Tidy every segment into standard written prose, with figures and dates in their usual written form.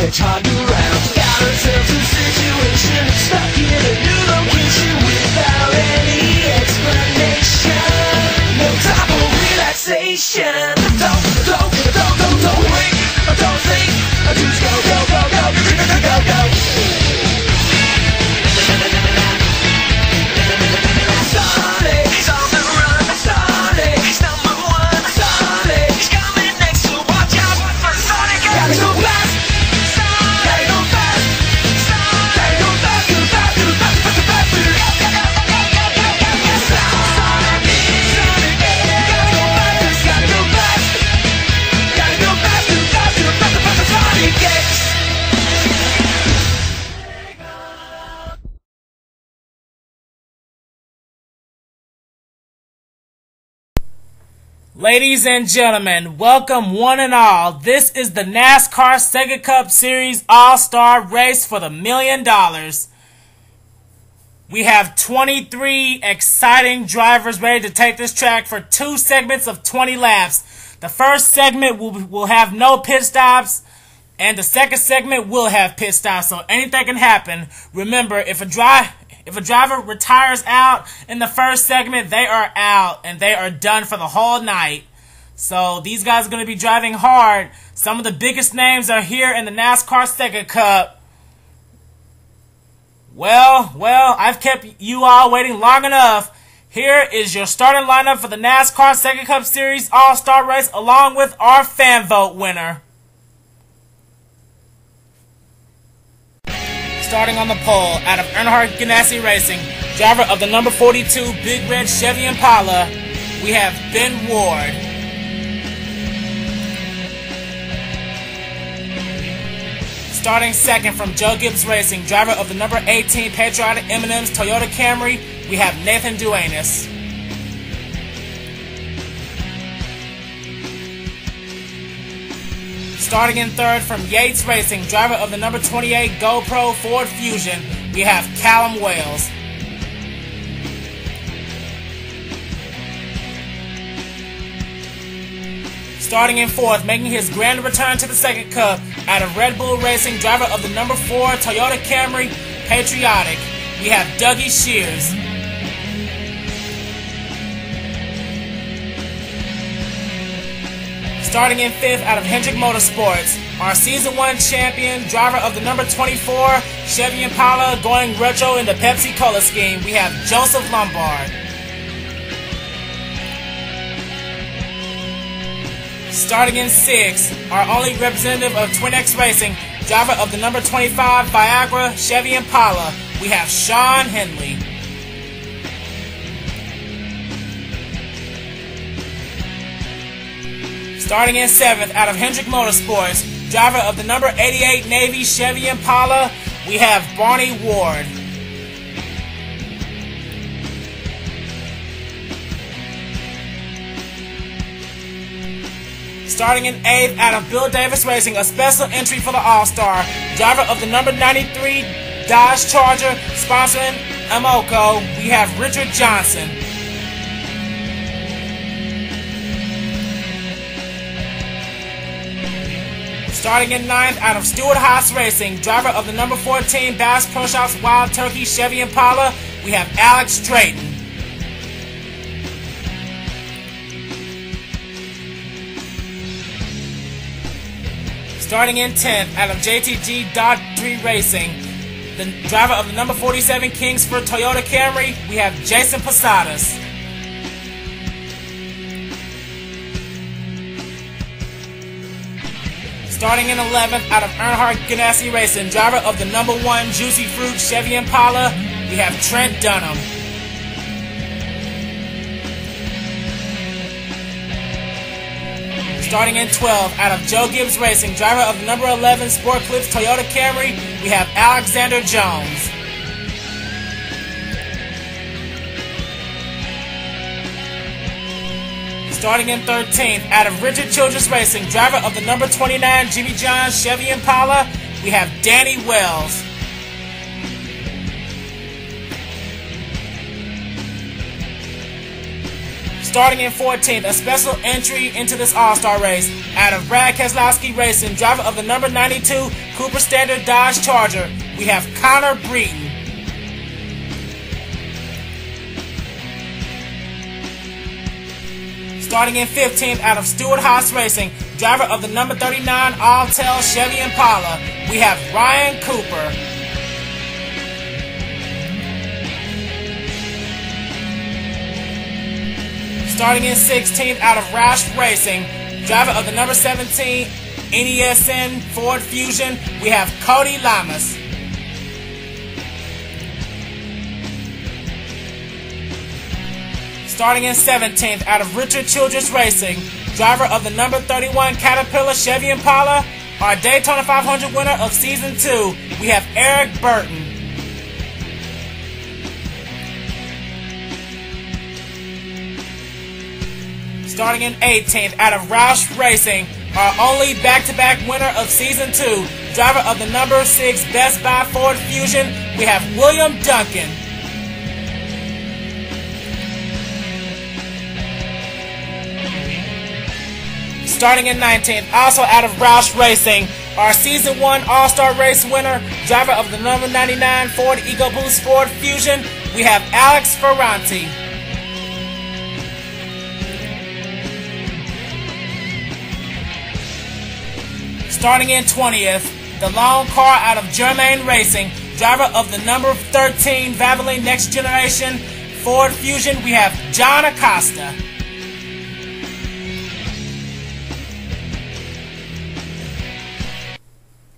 Hedgehog around. Got ourselves a situation, stuck in a new location without any explanation. No time for relaxation. Don't wait, don't think, just go, go, go, go, go, go, go, go. Sonic's on the run, Sonic's number one, Sonic's coming next, so watch out for Sonic. Gotta go fast. Ladies and gentlemen, welcome one and all. This is the NASCAR SEGA Cup Series All-Star Race for the $1 million. We have 23 exciting drivers ready to take this track for 2 segments of 20 laps. The first segment will have no pit stops, and the second segment will have pit stops, so anything can happen. Remember, if a driver retires out in the first segment, they are out and they are done for the whole night. So these guys are going to be driving hard. Some of the biggest names are here in the NASCAR SEGA Cup. Well, I've kept you all waiting long enough. Here is your starting lineup for the NASCAR SEGA Cup Series All-Star Race, along with our fan vote winner. Starting on the pole, out of Earnhardt Ganassi Racing, driver of the number 42 Big Red Chevy Impala, we have Ben Ward. Starting second from Joe Gibbs Racing, driver of the number 18 Patriotic M&M's Toyota Camry, we have Nathan Duenas. Starting in third from Yates Racing, driver of the number 28 GoPro Ford Fusion, we have Callum Wales. Starting in fourth, making his grand return to the SEGA Cup, out of Red Bull Racing, driver of the number 4 Toyota Camry Patriotic, we have Dougie Shears. Starting in fifth, out of Hendrick Motorsports, our Season 1 champion, driver of the number 24 Chevy Impala, going retro in the Pepsi Cola scheme, we have Joseph Lombard. Starting in sixth, our only representative of Twin X Racing, driver of the number 25 Viagra Chevy Impala, we have Sean Henley. Starting in seventh, out of Hendrick Motorsports, driver of the number 88 Navy Chevy Impala, we have Barney Ward. Starting in eighth, out of Bill Davis Racing, a special entry for the All-Star, driver of the number 93 Dodge Charger, sponsoring Amoco, we have Richard Johnson. Starting in ninth, out of Stewart Haas Racing, driver of the number 14 Bass Pro Shops Wild Turkey Chevy Impala, we have Alex Drayton. Starting in 10th, out of JTG Dodge 3 Racing, the driver of the number 47 Kingsford Toyota Camry, we have Jason Posadas. Starting in 11th, out of Earnhardt Ganassi Racing, driver of the number 1 Juicy Fruit Chevy Impala, we have Trent Dunham. Starting in 12th, out of Joe Gibbs Racing, driver of the number 11 Sport Clips Toyota Camry, we have Alexander Jones. Starting in 13th, out of Richard Childress Racing, driver of the number 29 Jimmy John's Chevy Impala, we have Danny Wells. Starting in 14th, a special entry into this All-Star race. Out of Brad Keselowski Racing, driver of the number 92 Cooper Standard Dodge Charger, we have Connor Breton. Starting in 15th, out of Stewart-Haas Racing, driver of the number 39 Alltel Chevy Impala, we have Ryan Cooper. Starting in 16th, out of Roush Racing, driver of the number 17 NESN Ford Fusion, we have Cody Lamas. Starting in 17th, out of Richard Childress Racing, driver of the number 31 Caterpillar Chevy Impala, our Daytona 500 winner of Season 2, we have Eric Burton. Starting in 18th, out of Roush Racing, our only back-to-back winner of Season 2, driver of the number 6 Best Buy Ford Fusion, we have William Duncan. Starting in 19th, also out of Roush Racing, our Season 1 All-Star Race winner, driver of the number 99 Ford EcoBoost Ford Fusion, we have Alex Ferranti. Starting in 20th, the long car out of Germain Racing, driver of the number 13 Valvoline Next Generation Ford Fusion, we have John Acosta.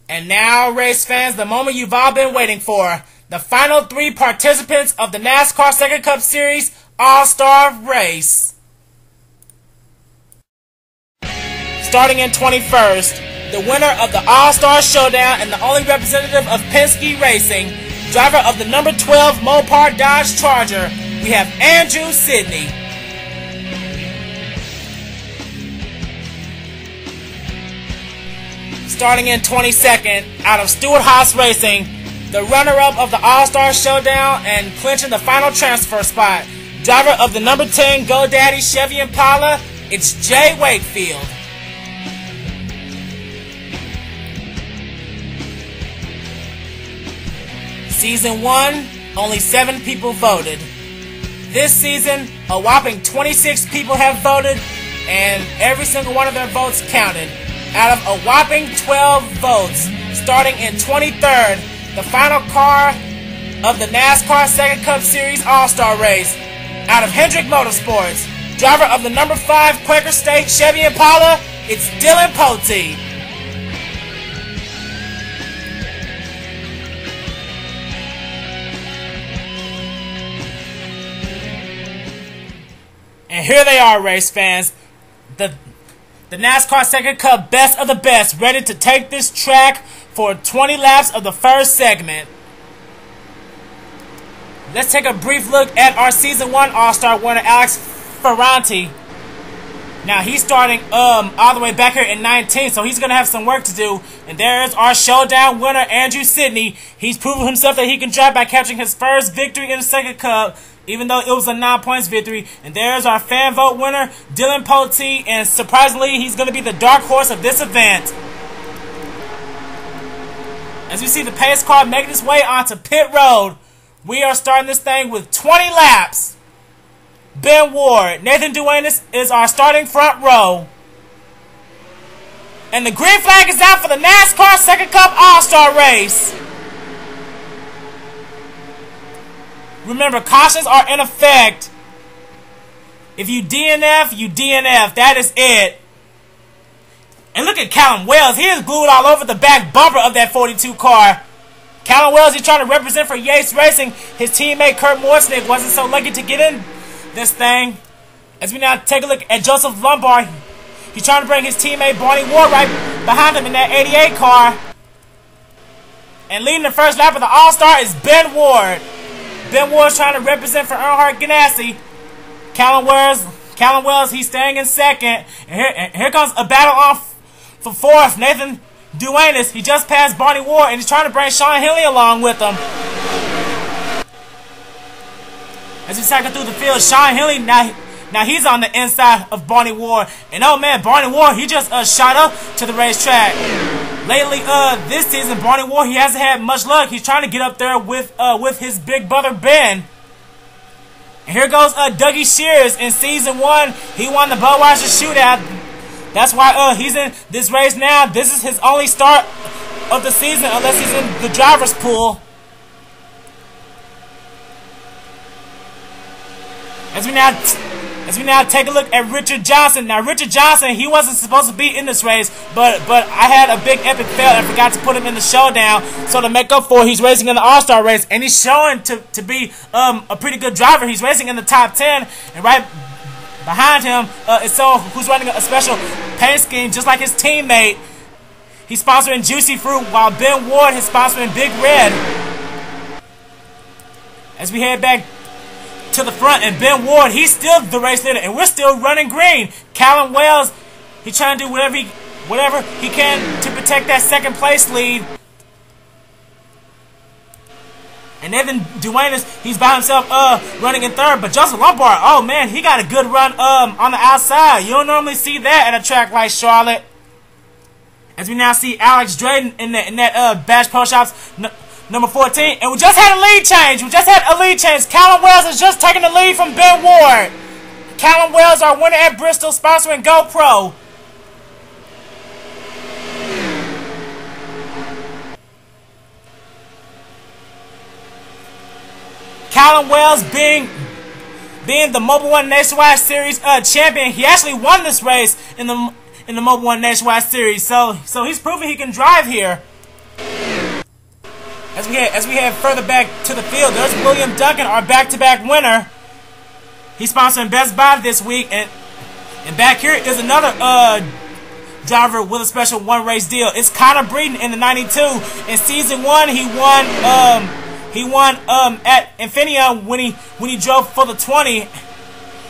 And now, race fans, the moment you've all been waiting for. The final 3 participants of the NASCAR SEGA Cup Series All-Star Race. Starting in 21st, the winner of the All-Star Showdown and the only representative of Penske Racing, driver of the number 12 Mopar Dodge Charger, we have Andrew Sidney. Starting in 22nd, out of Stewart-Haas Racing, the runner-up of the All-Star Showdown and clinching the final transfer spot, driver of the number 10 GoDaddy Chevy Impala, it's Jay Wakefield. Season 1, only 7 people voted. This season, a whopping 26 people have voted, and every single one of their votes counted. Out of a whopping 12 votes, starting in 23rd, the final car of the NASCAR SEGA Cup Series All-Star Race. Out of Hendrick Motorsports, driver of the number 5 Quaker State Chevy Impala, it's Dylan Pote. And here they are, race fans. The NASCAR SEGA Cup Best of the Best, ready to take this track for 20 laps of the first segment. Let's take a brief look at our Season 1 All-Star winner, Alex Ferranti. Now, he's starting all the way back here in 19th, so he's going to have some work to do. And there's our showdown winner, Andrew Sidney. He's proven himself that he can drive by capturing his first victory in the SEGA Cup, even though it was a 9-points victory. And there's our fan vote winner, Dylan Pote, and surprisingly, he's going to be the dark horse of this event. As we see the pace car making its way onto pit road, we are starting this thing with 20 laps. Ben Ward, Nathan Duenas is our starting front row. And the green flag is out for the NASCAR SEGA Cup All-Star Race. Remember, cautions are in effect. If you DNF, you DNF. That is it. And look at Callum Wells. He is glued all over the back bumper of that 42 car. Callum Wells, he's trying to represent for Yates Racing. His teammate Kurt Morsnick wasn't so lucky to get in this thing. As we now take a look at Joseph Lombard, he's trying to bring his teammate Barney Ward right behind him in that 88 car. And leading the first lap of the All-Star is Ben Ward. Ben Ward's trying to represent for Earnhardt Ganassi. Callum Wells, he's staying in second. And here comes a battle off for fourth. Nathan Duenas, he just passed Barney Ward, and he's trying to bring Sean Henley along with him. As we cycle through the field, Sean Henley, now Now he's on the inside of Barney Ward. And oh man, Barney Ward, he just shot up to the racetrack. Lately, this season, Barney Ward, he hasn't had much luck. He's trying to get up there with his big brother Ben. And here goes Dougie Shears. In season 1, he won the Budweiser shootout. That's why he's in this race now. This is his only start of the season unless he's in the driver's pool. As we now take a look at Richard Johnson. Now Richard Johnson, he wasn't supposed to be in this race, but I had a big epic fail and forgot to put him in the showdown. So to make up for it, he's racing in the All-Star race, and he's showing to be a pretty good driver. He's racing in the top 10, and right behind him is someone who's running a special paint scheme just like his teammate. He's sponsoring Juicy Fruit, while Ben Ward is sponsoring Big Red. As we head back to the front, and Ben Ward, he's still the race leader, and we're still running green. Callum Wells, he's trying to do whatever he can to protect that second place lead. And Nathan Duenas, he's by himself running in third, but Joseph Lombard, oh man, he got a good run on the outside. You don't normally see that at a track like Charlotte. As we now see Alex Drayton in that Bash Pro Shops number 14, and we just had a lead change. Callum Wells is just taking the lead from Ben Ward. Callum Wells, our winner at Bristol, sponsoring GoPro. Callum Wells being the Mobil 1 Nationwide Series champion. He actually won this race in the Mobil 1 Nationwide Series, so he's proven he can drive here. As we head further back to the field, there's William Duncan, our back-to-back winner. He's sponsoring Best Buy this week, and back here is another driver with a special one-race deal. It's Connor Breeden in the 92. In season 1, he won at Infineon when he drove for the 20.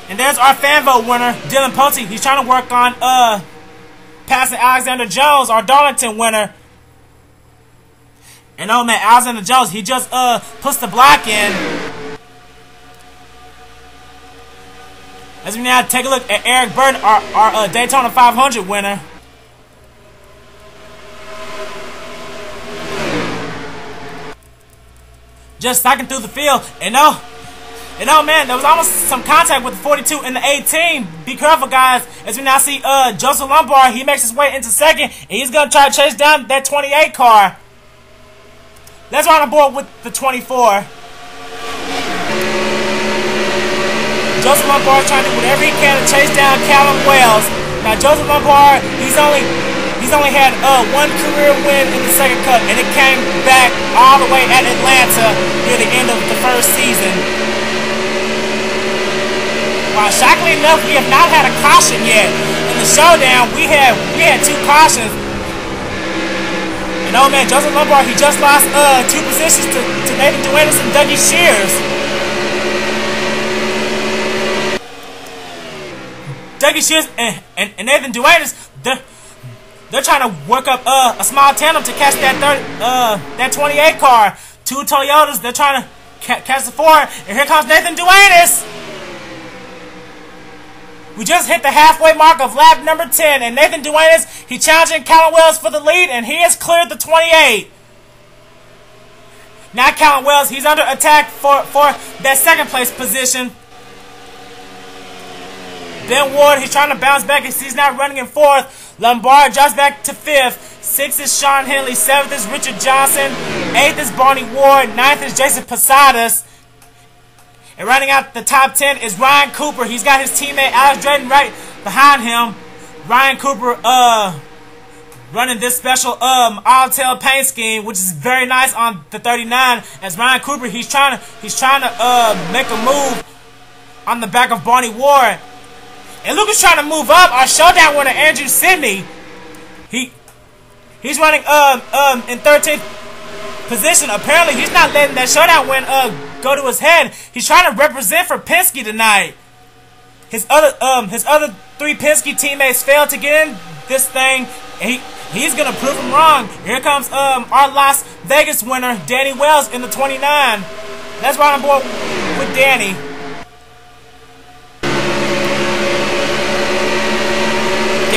And there's our fan vote winner, Dylan Pote. He's trying to work on passing Alexander Jones, our Darlington winner. And oh man, Alexander Jones, he just puts the block in. As we now take a look at Eric Burton, our Daytona 500 winner. Just cycling through the field, and oh man, there was almost some contact with the 42 and the 18. Be careful, guys. As we now see Joseph Lombard, he makes his way into second, and he's gonna try to chase down that 28 car. Let's run on board with the 24. Joseph Lombard trying to do whatever he can to chase down Callum Wells. Now Joseph Lombard, he's only had one career win in the second cut, and it came back all the way at Atlanta near the end of the first season. While shockingly enough, we have not had a caution yet. In the showdown, we had 2 cautions. And oh man, Joseph Lombard, he just lost 2 positions to Nathan Duenas and Dougie Shears. Dougie Shears and Nathan Duenas, they're trying to work up a small tandem to catch that 28 car. 2 Toyotas, they're trying to catch the 4, and here comes Nathan Duenas. We just hit the halfway mark of lap number 10, and Nathan Duenas, he's challenging Callum Wells for the lead, and he has cleared the 28. Now Callum Wells, he's under attack for that second place position. Ben Ward, he's trying to bounce back as he's not running in 4th. Lombard drops back to 5th. 6th is Sean Henley. 7th is Richard Johnson. 8th is Barney Ward. 9th is Jason Posadas. And running out the top 10 is Ryan Cooper. He's got his teammate Alex Drayton right behind him. Ryan Cooper running this special all-tail paint scheme, which is very nice on the 39. As Ryan Cooper, he's trying to make a move on the back of Barney Ward. And Lucas trying to move up. Our showdown winner, Andrew Sidney. He's running in 13th position. Apparently, he's not letting that showdown win go to his head. He's trying to represent for Penske tonight. His other 3 Penske teammates failed to get in this thing. And he's gonna prove him wrong. Here comes our Las Vegas winner, Danny Wells, in the 29. Let's ride on board with Danny.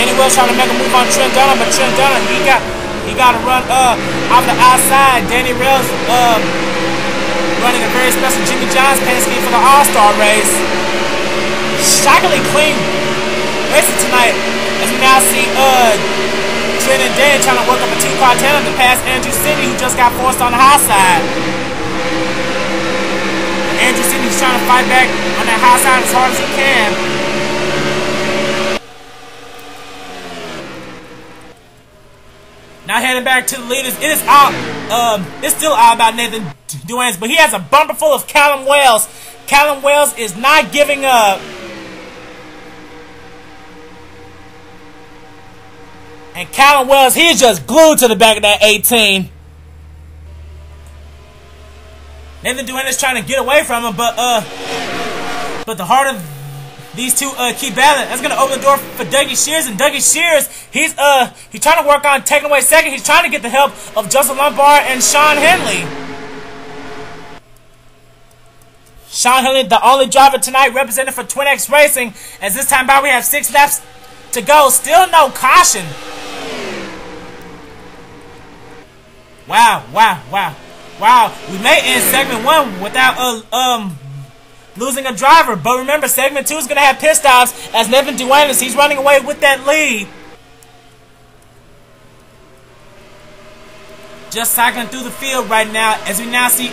Danny Wells trying to make a move on Trent Dunham, but Trent Dunham, he got to run off the outside. Danny Wells running a very special Jimmy John's paint scheme for the All-Star race. Shockingly clean racing tonight, as we now see Trent and Dan trying to work up a two-car tandem to pass Andrew Sidney, who just got forced on the high side. Andrew Sidney's trying to fight back on that high side as hard as he can. Now heading back to the leaders, it's still all about Nathan Duanes, but he has a bumper full of Callum Wells. Callum Wells is not giving up. And Callum Wells, he is just glued to the back of that 18. Nathan Duanes is trying to get away from him, but the harder these two keep battling, that's gonna open the door for Dougie Shears. And Dougie Shears, he's trying to work on taking away second. He's trying to get the help of Joseph Lombard and Sean Henley. Sean Henley, the only driver tonight represented for Twin X Racing, as this time by we have 6 laps to go. Still no caution. Wow. We may end segment 1 without losing a driver, but remember, segment 2 is going to have pit stops as Nathan Duanes, he's running away with that lead. Just cycling through the field right now, as we now see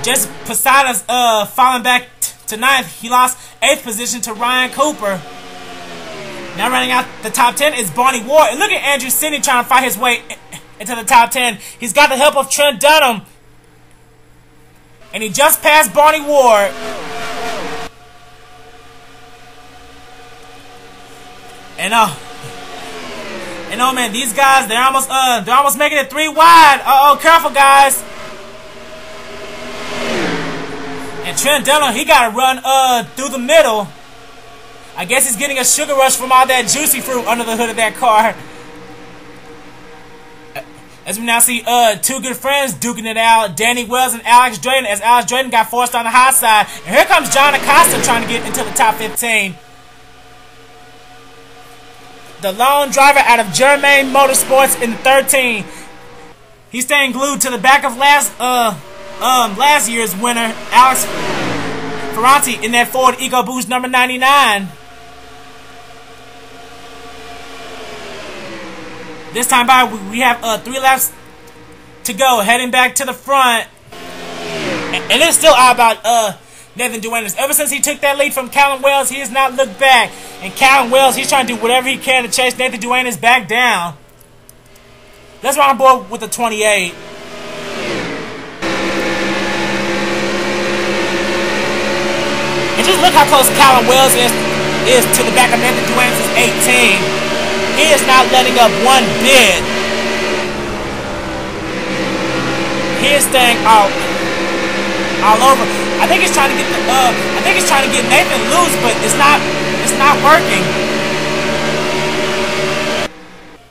Jesse Posadas falling back to 9th. He lost 8th position to Ryan Cooper. Now running out the top 10 is Barney Ward, and look at Andrew Sidney trying to fight his way into the top 10. He's got the help of Trent Dunham, and he just passed Barney Ward. And oh man, these guys, they're almost making it 3 wide. Uh-oh, careful guys. And Trent Dunham, he gotta run through the middle. I guess he's getting a sugar rush from all that juicy fruit under the hood of that car. As we now see 2 good friends duking it out, Danny Wells and Alex Drayton, as Alex Drayton got forced on the high side. And here comes John Acosta trying to get into the top 15. The lone driver out of Germain Motorsports in the 13. He's staying glued to the back of last year's winner, Alex Ferranti, in that Ford EcoBoost number 99. This time by, we have 3 laps to go, heading back to the front. And it's still all about Nathan Duanes. Ever since he took that lead from Callum Wells, he has not looked back. And Callum Wells, he's trying to do whatever he can to chase Nathan Duanes back down. Let's run on board with the 28. And just look how close Callum Wells is to the back of Nathan Duanes' 18. He is not letting up one bit. He is staying all over. I think he's trying to get Nathan loose, but it's not working.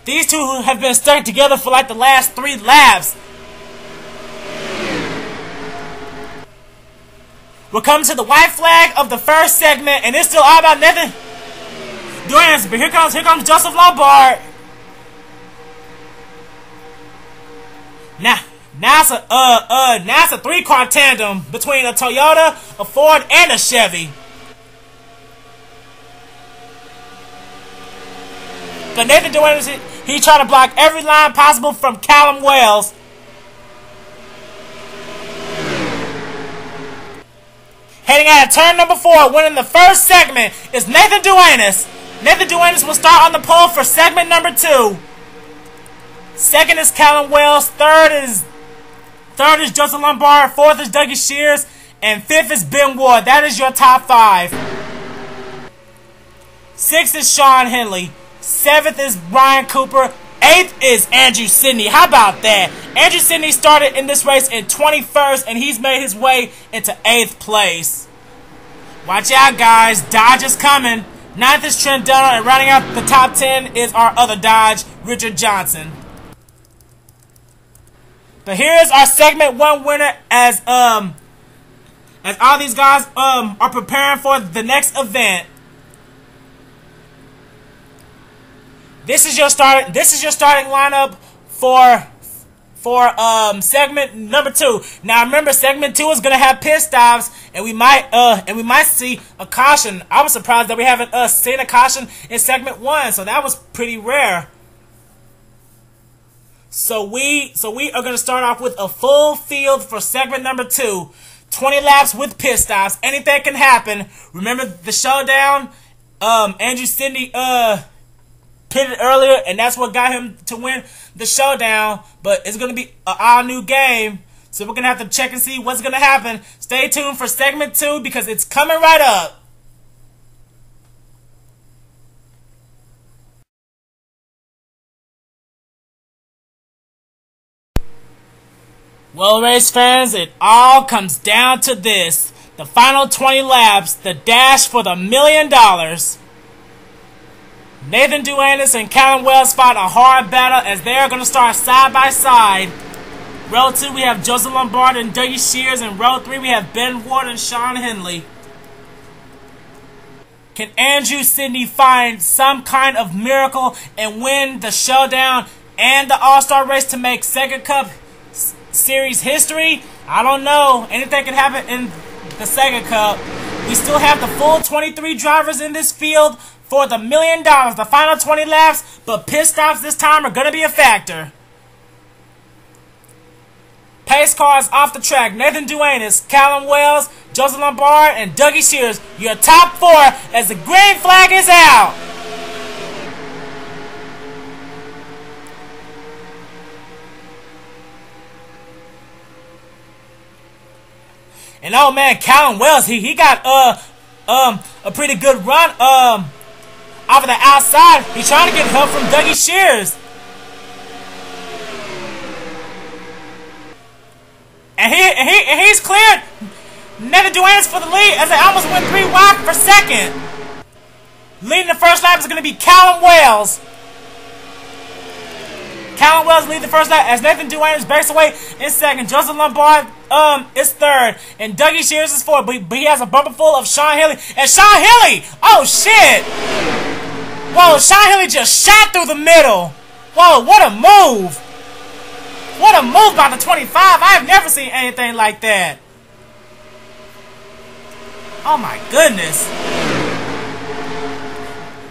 These two have been stuck together for like the last 3 laps. We're coming to the white flag of the first segment, and it's still all about Nathan Duanes, but here comes Joseph Lombard. Now it's a 3-car tandem between a Toyota, a Ford, and a Chevy. But Nathan Duanes, he's trying to block every line possible from Callum Wells. Heading out of turn number 4, winning the first segment is Nathan Duanes. Nathan Duanes will start on the pole for segment number 2. Second is Callum Wells. Third is Joseph Lombard. 4th is Dougie Shears. And 5th is Ben Ward. That is your top 5. 6th is Sean Henley. 7th is Ryan Cooper. 8th is Andrew Sidney. How about that? Andrew Sidney started in this race in 21st, and he's made his way into 8th place. Watch out, guys. Dodge is coming. 9th is Trent Dunham, and rounding out the top 10 is our other Dodge, Richard Johnson. But here's our segment 1 winner as all these guys are preparing for the next event. This is your starting lineup for segment number 2. Now remember, segment 2 is gonna have pit stops, and we might see a caution. I was surprised that we haven't seen a caution in segment 1, so that was pretty rare. So we are gonna start off with a full field for segment number 2. 20 laps with pit stops. Anything can happen. Remember the showdown? Andrew Cindy pitted earlier, and that's what got him to win the showdown. But it's going to be an all-new game, so we're going to have to check and see what's going to happen. Stay tuned for segment 2 because it's coming right up. Well, race fans, it all comes down to this. The final 20 laps, the dash for the $1 million. Nathan Duanis and Callum Wells fought a hard battle as they are going to start side by side. Row 2, we have Joseph Lombard and Dougie Shears. In row 3, we have Ben Ward and Sean Henley. Can Andrew Sidney find some kind of miracle and win the showdown and the All-Star race to make Sega Cup Series history? I don't know. Anything can happen in the Sega Cup. We still have the full 23 drivers in this field for the $1 million. The final 20 laps, but pit stops this time are going to be a factor. Pace cars off the track. Nathan Duanis, Callum Wells, Joseph Lombard, and Dougie Shears. Your top 4 as the green flag is out. And oh man, Callum Wells, he got a pretty good run off of the outside. He's trying to get help from Dougie Shears. And he's cleared Nathan Duanis for the lead as they almost went 3 wide for second. Leading the first lap is going to be Callum Wells. Callum Wells leads the first lap as Nathan Duanis breaks away in second. Joseph Lombard is third. And Dougie Shears is fourth. But he has a bumper full of Sean Henley. And Sean Henley! Oh, shit! Whoa, Sean Henley just shot through the middle. Whoa, what a move! What a move by the 25. I have never seen anything like that. Oh, my goodness.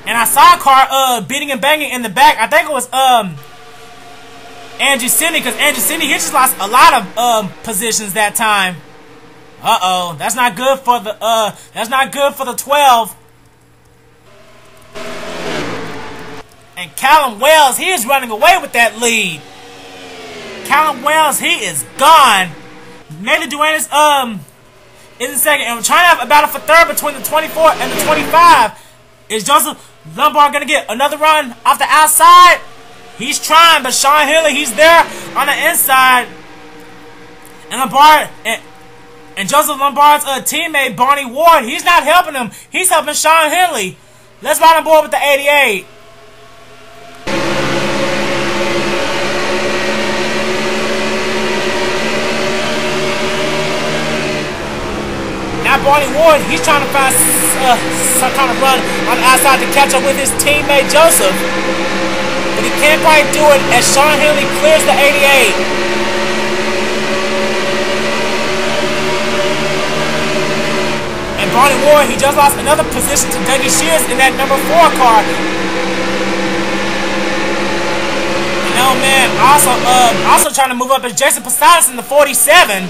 And I saw a car beating and banging in the back. I think it was Andrew Sidney, because Andrew Sidney, he just lost a lot of positions that time. Uh-oh, that's not good for the 12. And Callum Wells, he is running away with that lead. Callum Wells, he is gone. Nathan Duanis is in second, and we're trying to have a battle for third between the 24 and the 25. Is Joseph Lombard gonna get another run off the outside? He's trying, but Sean Henley, he's there on the inside. And Lombard and Joseph Lombard's teammate, Barney Ward, he's not helping him. He's helping Sean Henley. Let's ride on board with the 88. Now Barney Ward, he's trying to find some kind of run on the outside to catch up with his teammate, Joseph. But he can't quite do it as Sean Henley clears the 88. And Barney Ward, he just lost another position to Dougie Shears in that number 4 car. And oh man, also trying to move up is Jason Posadas in the 47.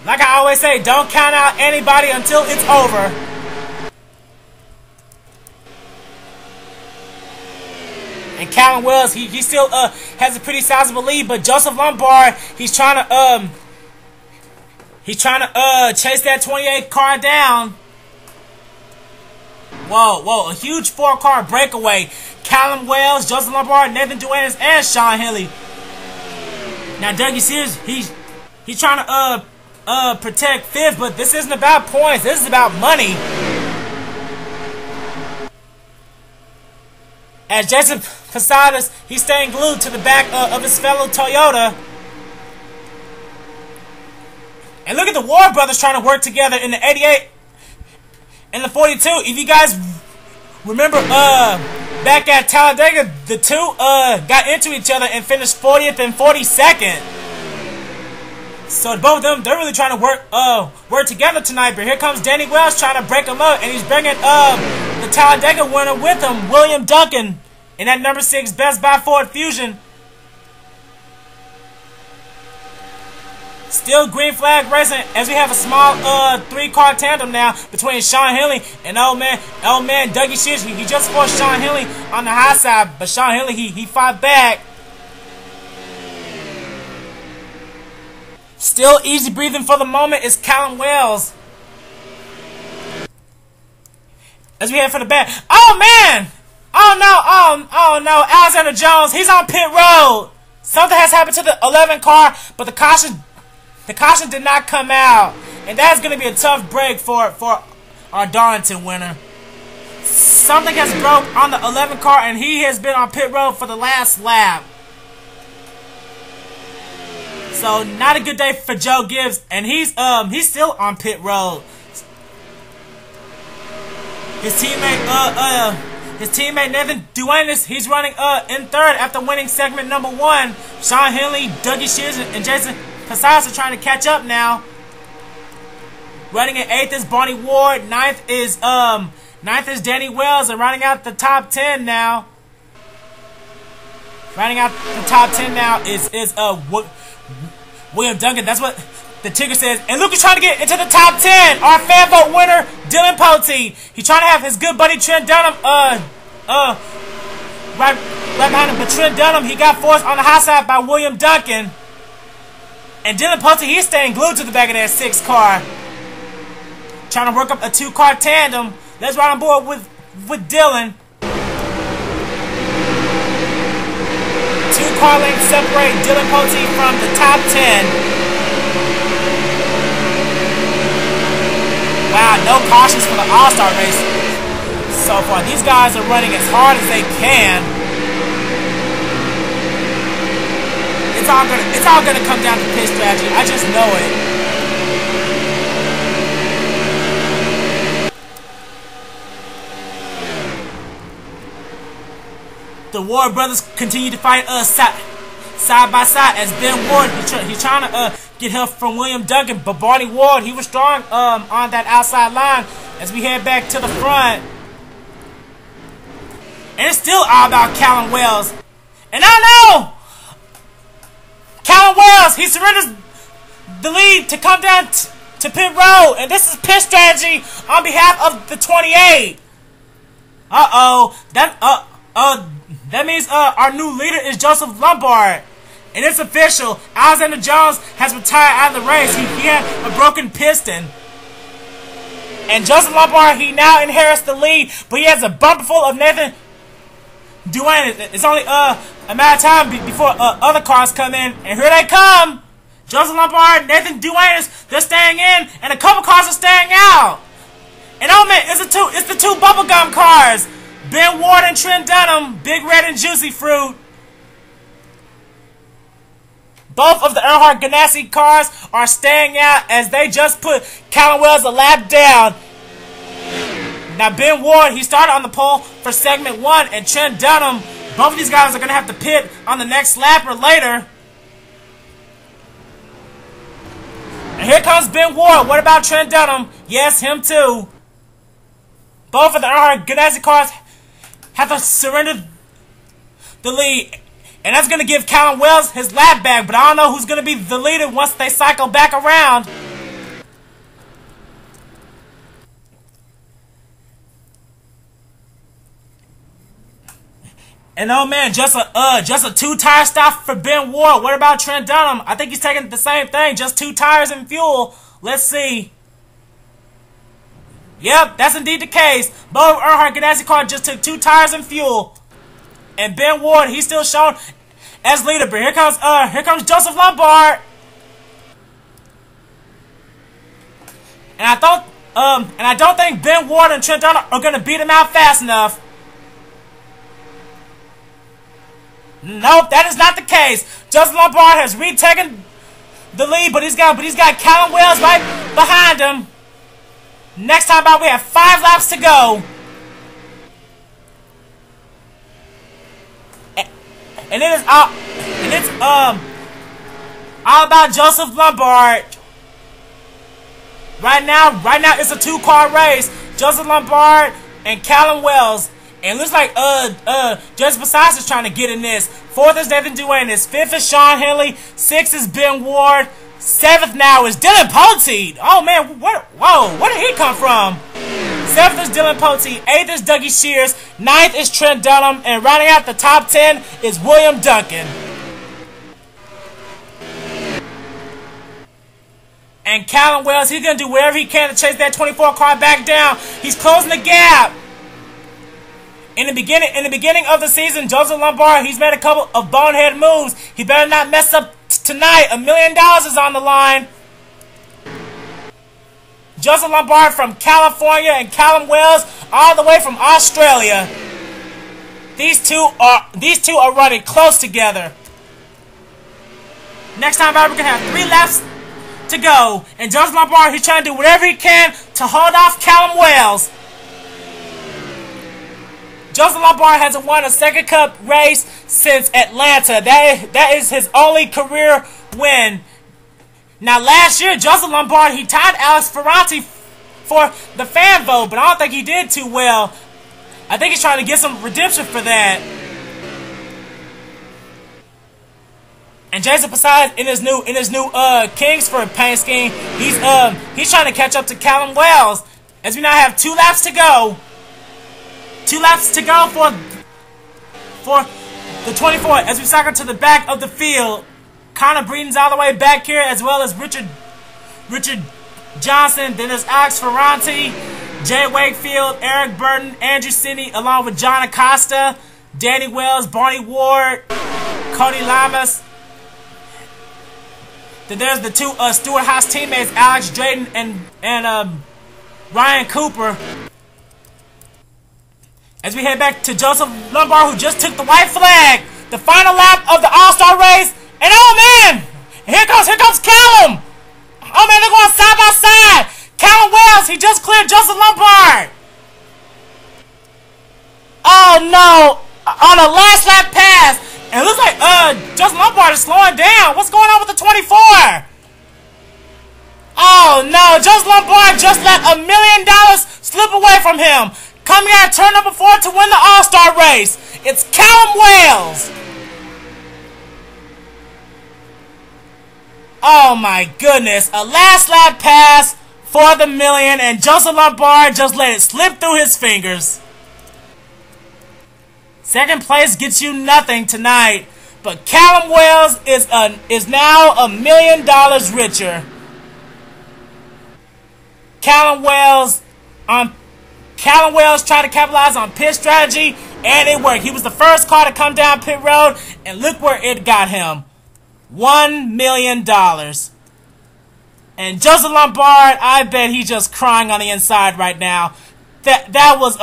Like I always say, don't count out anybody until it's over. And Callum Wells, he still has a pretty sizable lead, but Joseph Lombard, he's trying to chase that 28 car down. Whoa, a huge 4-car breakaway. Callum Wells, Joseph Lombard, Nathan Duanis, and Sean Henley. Now Dougie Shears, he's trying to protect 5th, but this isn't about points. This is about money. As Jason Posadas, he's staying glued to the back of his fellow Toyota. And look at the Ward brothers trying to work together in the 88 and the 42. If you guys Remember, back at Talladega, the two got into each other and finished 40th and 42nd. So both of them, they're really trying to work together tonight. But here comes Danny Wells trying to break them up, and he's bringing the Talladega winner with him, William Duncan, in that number 6 Best Buy Ford Fusion. Still green flag racing as we have a small 3-car tandem now between Sean Henley and old man Dougie Shields. He just forced Sean Henley on the high side, but Sean Henley he fought back. Still easy breathing for the moment is Callum Wells. As we head for the back. Oh man! Oh no! Alexander Jones, he's on pit road. Something has happened to the 11 car, but the caution did not come out, and that's going to be a tough break for our Darlington winner. Something has broke on the 11 car, and he has been on pit road for the last lap. So not a good day for Joe Gibbs, and he's still on pit road. His teammate Nathan Duenas, he's running in third after winning segment number 1. Sean Henley, Dougie Shields, and Jason Casas are trying to catch up now. Running in 8th is Barney Ward. 9th is Danny Wells, and rounding out the top 10 now. Rounding out the top 10 now is William Duncan. That's what the ticker says. And Luke is trying to get into the top 10. Our fan vote winner, Dylan Poteet. He's trying to have his good buddy Trent Dunham right behind him. But Trent Dunham, he got forced on the high side by William Duncan. And Dylan Poteet, he's staying glued to the back of that 6 car. Trying to work up a 2-car tandem. Let's ride on board with Dylan. 2-car lengths separate Dylan Poteet from the top 10. Wow, no cautions for the All-Star race so far. These guys are running as hard as they can. It's all gonna come down to pit strategy. I just know it. The Ward brothers continue to fight side by side as Ben Ward he's trying to get help from William Duncan, but Barney Ward, he was strong on that outside line as we head back to the front. And it's still all about Callum Wells. And I know Callum Wells, he surrenders the lead to come down to pit road, and this is pit strategy on behalf of the 28. That means our new leader is Joseph Lombard. And it's official. Alexander Jones has retired out of the race. He had a broken piston. And Joseph Lombard, he now inherits the lead, but he has a bumper full of Nathan Duane. It's only a matter of time before other cars come in. And here they come. Joseph Lombard, Nathan Duane, they're staying in, and a couple cars are staying out. And oh man, it's the two bubblegum cars. Ben Ward and Trent Dunham, Big Red and Juicy Fruit. Both of the Earnhardt Ganassi cars are staying out as they just put Callum Wells a lap down. Now Ben Ward, he started on the pole for segment 1, and Trent Dunham, both of these guys are going to have to pit on the next lap or later. And here comes Ben Ward. What about Trent Dunham? Yes, him too. Both of the Earnhardt Ganassi cars have to surrender the lead. And that's going to give Callum Wells his lap back. But I don't know who's going to be the leader once they cycle back around. And oh man, just a 2-tire stop for Ben Ward. What about Trent Dunham? I think he's taking the same thing. Just 2 tires and fuel. Let's see. Yep, that's indeed the case. Both Earnhardt Ganassi car just took 2 tires and fuel. And Ben Ward, he's still shown as leader. But here comes Joseph Lombard. And I don't think Ben Ward and Trent Dunham are gonna beat him out fast enough. Nope, that is not the case. Joseph Lombard has retaken the lead, but he's got Callum Wells right behind him. Next time out, we have 5 laps to go. and it is all about Joseph Lombard. Right now it's a 2-car race. Joseph Lombard and Callum Wells. And it looks like Joseph Besides is trying to get in this. 4th is Nathan Duenas. 5th is Sean Henley. 6th is Ben Ward. 7th now is Dylan Poteet. Oh man, where did he come from? 7th is Dylan Poteet. 8th is Dougie Shears. 9th is Trent Dunham. And rounding out the top 10 is William Duncan. And Callum Wells, he's going to do whatever he can to chase that 24 car back down. He's closing the gap. In the beginning of the season, Joseph Lombard, he's made a couple of bonehead moves. He better not mess up tonight. $1 million is on the line. Joseph Lombard from California and Callum Wells all the way from Australia. These two are running close together. Next time out, we're going to have 3 laps to go. And Joseph Lombard, he's trying to do whatever he can to hold off Callum Wells. Joseph Lombard hasn't won a Second Cup race since Atlanta. That is his only career win. Now, last year, Joseph Lombard, he tied Alex Ferranti for the fan vote, but I don't think he did too well. I think he's trying to get some redemption for that. And Jason Besides in his new Kingsford paint scheme, he's trying to catch up to Callum Wells. As we now have 2 laps to go. 2 laps to go for the 24 as we cycle to the back of the field. Connor Breeden's all the way back here, as well as Richard Johnson. Then there's Alex Ferranti, Jay Wakefield, Eric Burton, Andrew Sidney, along with John Acosta, Danny Wells, Barney Ward, Cody Lamas. Then there's the 2 Stewart Haas teammates, Alex Drayton and Ryan Cooper. As we head back to Joseph Lombard, who just took the white flag. The final lap of the All-Star race. And oh man! Here comes Callum! Oh man, they're going side by side! Callum Wells, he just cleared Joseph Lombard! Oh no! On a last lap pass! And it looks like Joseph Lombard is slowing down. What's going on with the 24? Oh no, Joseph Lombard just let $1 million slip away from him. Coming out of turn number 4 to win the All-Star race, it's Callum Wells. Oh my goodness, a last lap pass for the million, and Joseph Lombard just let it slip through his fingers. Second place gets you nothing tonight, but Callum Wells is now $1 million richer. Callum Wells tried to capitalize on pit strategy, and it worked. He was the first car to come down pit road, and look where it got him. $1 million. And Joseph Lombard, I bet he's just crying on the inside right now. That was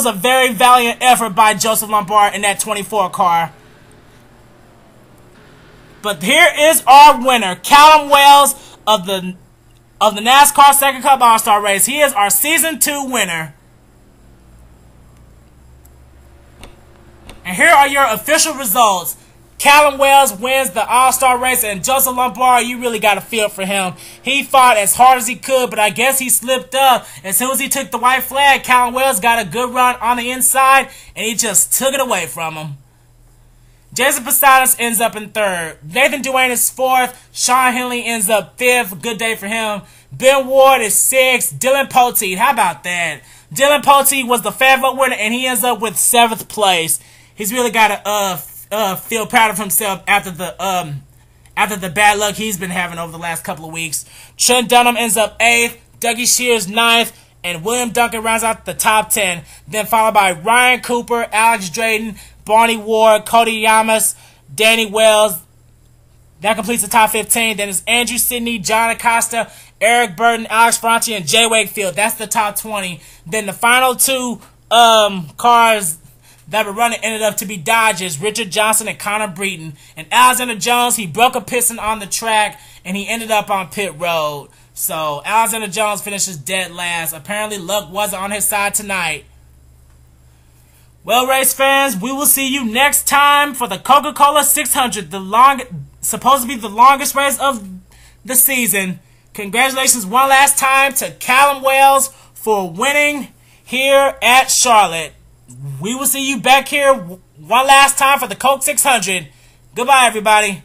a very valiant effort by Joseph Lombard in that 24 car. But here is our winner, Callum Wells of the NASCAR Second Cup All-Star Race. He is our Season 2 winner. And here are your official results. Callum Wells wins the All-Star Race, and Joseph Lombard, you really got to feel for him. He fought as hard as he could, but I guess he slipped up. As soon as he took the white flag, Callum Wells got a good run on the inside, and he just took it away from him. Jason Posadas ends up in 3rd. Nathan Duane is 4th. Sean Henley ends up 5th. Good day for him. Ben Ward is 6th. Dylan Poteet, how about that? Dylan Poteet was the fan vote winner, and he ends up with 7th place. He's really got to feel proud of himself after the bad luck he's been having over the last couple of weeks. Trent Dunham ends up 8th. Dougie Shears 9th. And William Duncan rounds out the top 10. Then followed by Ryan Cooper, Alex Drayton, Barney Ward, Cody Yamas, Danny Wells. That completes the top 15. Then it's Andrew Sidney, John Acosta, Eric Burton, Alex Ferranti, and Jay Wakefield. That's the top 20. Then the final 2 cars that were running ended up to be Dodgers, Richard Johnson and Connor Breeden. And Alexander Jones, he broke a piston on the track, and he ended up on pit road. So Alexander Jones finishes dead last. Apparently luck wasn't on his side tonight. Well, race fans, we will see you next time for the Coca-Cola 600, supposed to be the longest race of the season. Congratulations one last time to Callum Wells for winning here at Charlotte. We will see you back here one last time for the Coke 600. Goodbye, everybody.